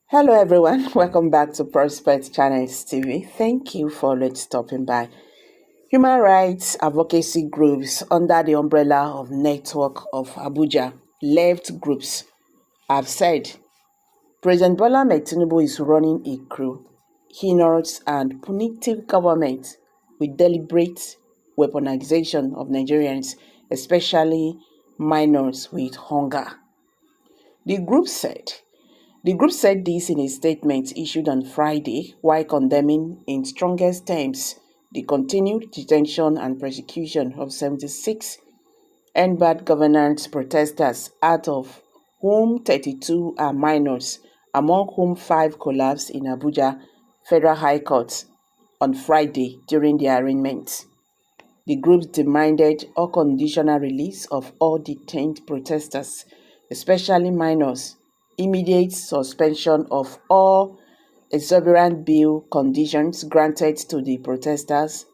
Hello everyone, welcome back to Prospect Channels TV. Thank you for stopping by. Human rights advocacy groups under the umbrella of Network of Abuja left groups have said President Bola Ahmed Tinubu is running a heinous and punitive government with deliberate weaponization of Nigerians, especially minors, with hunger. The group said this in a statement issued on Friday while condemning in strongest terms the continued detention and persecution of 76 bad governance protesters, out of whom 32 are minors, among whom 5 collapsed in Abuja Federal High Court on Friday during the arraignment. The group demanded unconditional release of all detained protesters, especially minors, immediate suspension of all exorbitant bail conditions granted to the protesters,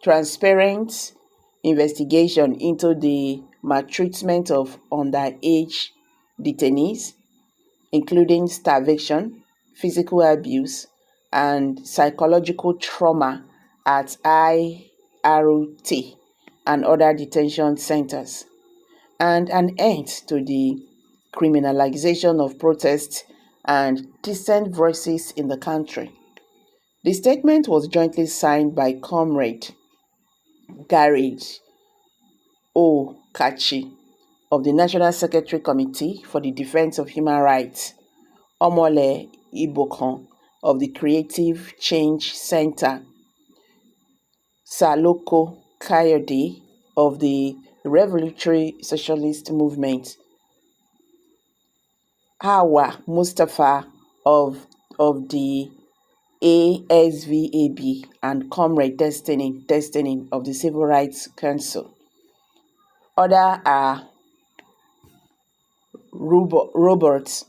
transparent investigation into the maltreatment of underage detainees, including starvation, physical abuse, and psychological trauma at IRT and other detention centers, and an end to the criminalization of protests and dissent voices in the country. The statement was jointly signed by Comrade Garage Kachi of the National Secretary Committee for the Defense of Human Rights, Omole Ibokan of the Creative Change Center, Saloko Kayode of the Revolutionary Socialist Movement, Hawa Mustafa of the ASVAB, and Comrade Destiny of the Civil Rights Council. Others are Robert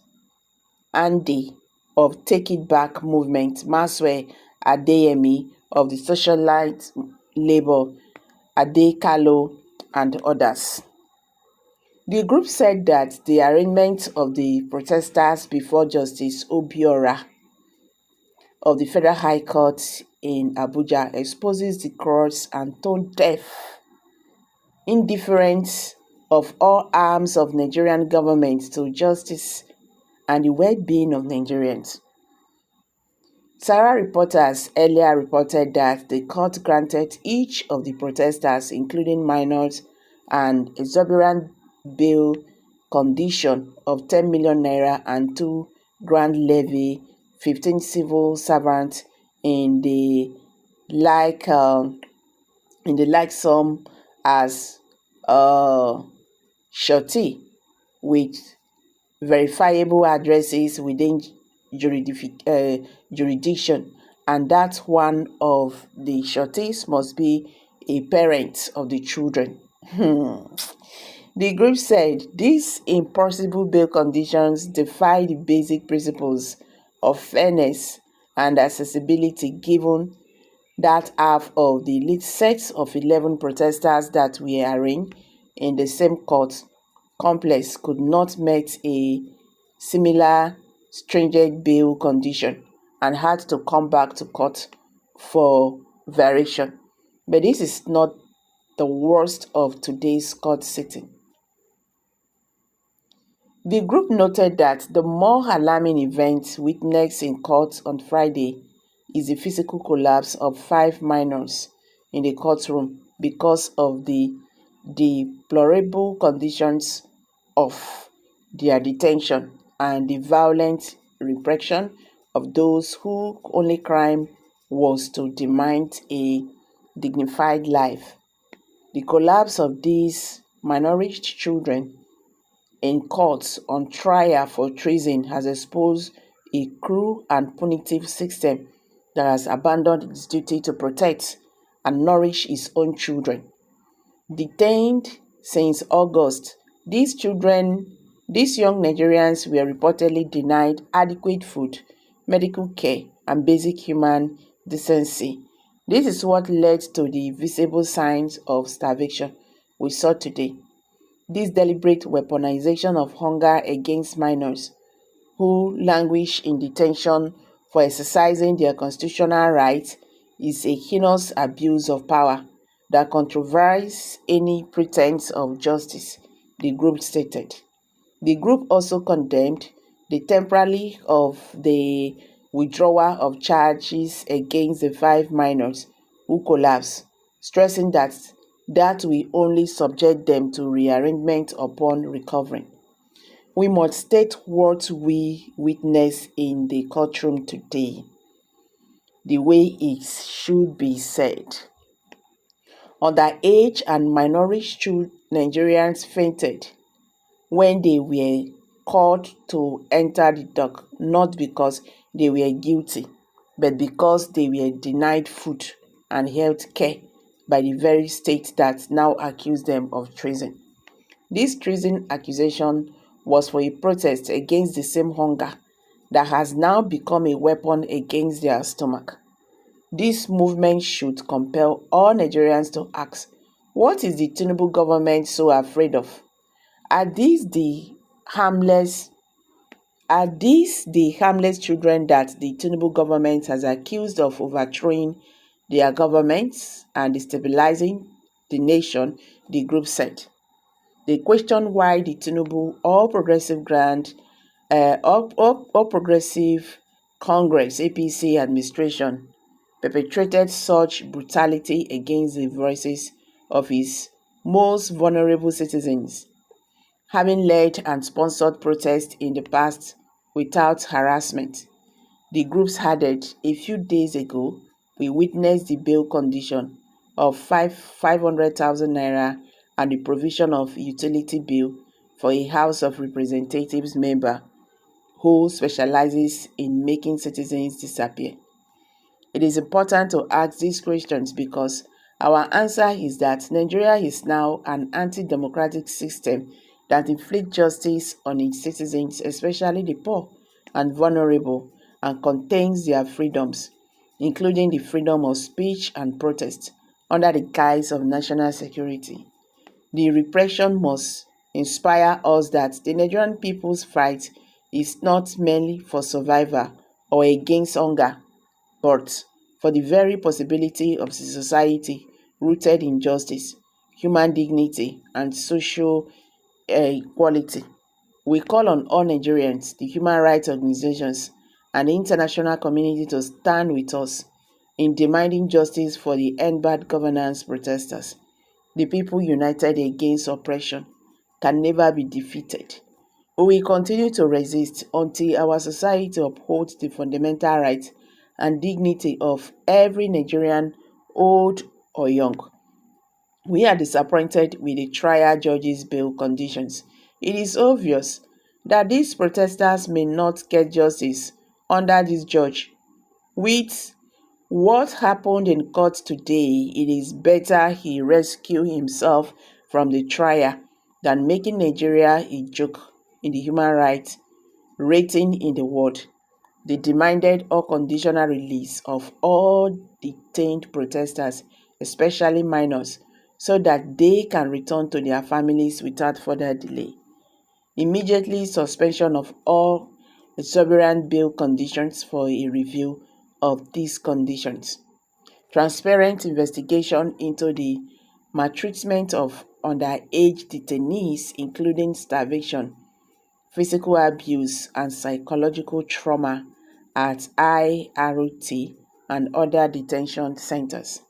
Andy of Take It Back Movement, Maswe Adeyemi of the Socialite Labour, Adekalo, and others. The group said that the arraignment of the protesters before Justice Obiora of the Federal High Court in Abuja exposes the courts and tone-deaf indifference of all arms of Nigerian government to justice and the well-being of Nigerians. Sarah reporters earlier reported that the court granted each of the protesters, including minors, an exorbitant bail condition of 10 million naira and 2 grand levy, 15 civil servants in the like sum as surety with verifiable addresses within jurisdiction, and that one of the sureties must be a parent of the children. The group said these impossible bail conditions defy the basic principles of fairness and accessibility, given that half of the lead sets of 11 protesters that were arraigned in the same court complex could not meet a similar stringent bail condition and had to come back to court for variation. But this is not the worst of today's court sitting. The group noted that the more alarming event witnessed in court on Friday is the physical collapse of 5 minors in the courtroom because of the deplorable conditions of their detention and the violent repression of those whose only crime was to demand a dignified life. The collapse of these malnourished children in courts on trial for treason has exposed a cruel and punitive system that has abandoned its duty to protect and nourish its own children. Detained since August, these young Nigerians were reportedly denied adequate food, medical care, and basic human decency. This is what led to the visible signs of starvation we saw today. This deliberate weaponization of hunger against minors who languish in detention for exercising their constitutional rights is a heinous abuse of power that contravenes any pretense of justice, the group stated. The group also condemned the temporarily of the withdrawal of charges against the 5 minors who collapsed, stressing that will only subject them to rearrangement upon recovery. We must state what we witness in the courtroom today, the way it should be said. Underage and minority Nigerians fainted when they were called to enter the dock, not because they were guilty, but because they were denied food and health care by the very state that now accused them of treason. This treason accusation was for a protest against the same hunger that has now become a weapon against their stomach. This movement should compel all Nigerians to ask, what is the Tinubu government so afraid of? Are these the harmless children that the Tinubu government has accused of overthrowing their governments and destabilizing the nation, the group said. They questioned why the Tinubu All Progressive Congress APC administration perpetrated such brutality against the voices of its most vulnerable citizens, having led and sponsored protests in the past without harassment. The groups added, a few days ago, we witnessed the bail condition of 500,000 naira and the provision of utility bill for a House of Representatives member who specializes in making citizens disappear. It is important to ask these questions because our answer is that Nigeria is now an anti-democratic system that inflicts justice on its citizens, especially the poor and vulnerable, and contains their freedoms, including the freedom of speech and protest, under the guise of national security. The repression must inspire us that the Nigerian people's fight is not merely for survival or against hunger, but for the very possibility of a society rooted in justice, human dignity, and social equality. We call on all Nigerians, the human rights organizations, and the international community to stand with us in demanding justice for the end bad governance protesters. The people united against oppression can never be defeated. We will continue to resist until our society upholds the fundamental rights and dignity of every Nigerian, old or young. We are disappointed with the trial judge's bail conditions. It is obvious that these protesters may not get justice under this judge. With what happened in court today, it is better he rescue himself from the trial than making Nigeria a joke in the human rights rating in the world. They demanded unconditional release of all detained protesters, especially minors, so that they can return to their families without further delay. Immediately suspension of all exorbitant bail conditions for a review of these conditions. Transparent investigation into the maltreatment of underage detainees, including starvation, physical abuse, and psychological trauma at IRT and other detention centers.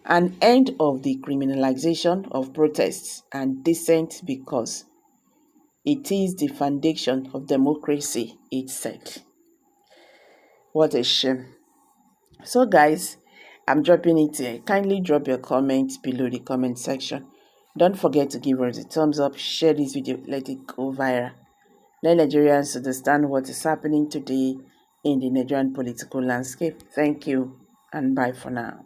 An end of the criminalization of protests and dissent because it is the foundation of democracy, it said. What a shame. So guys, I'm dropping it here. Kindly drop your comments below the comment section. Don't forget to give us a thumbs up, share this video, let it go viral. Let Nigerians understand what is happening today in the Nigerian political landscape. Thank you and bye for now.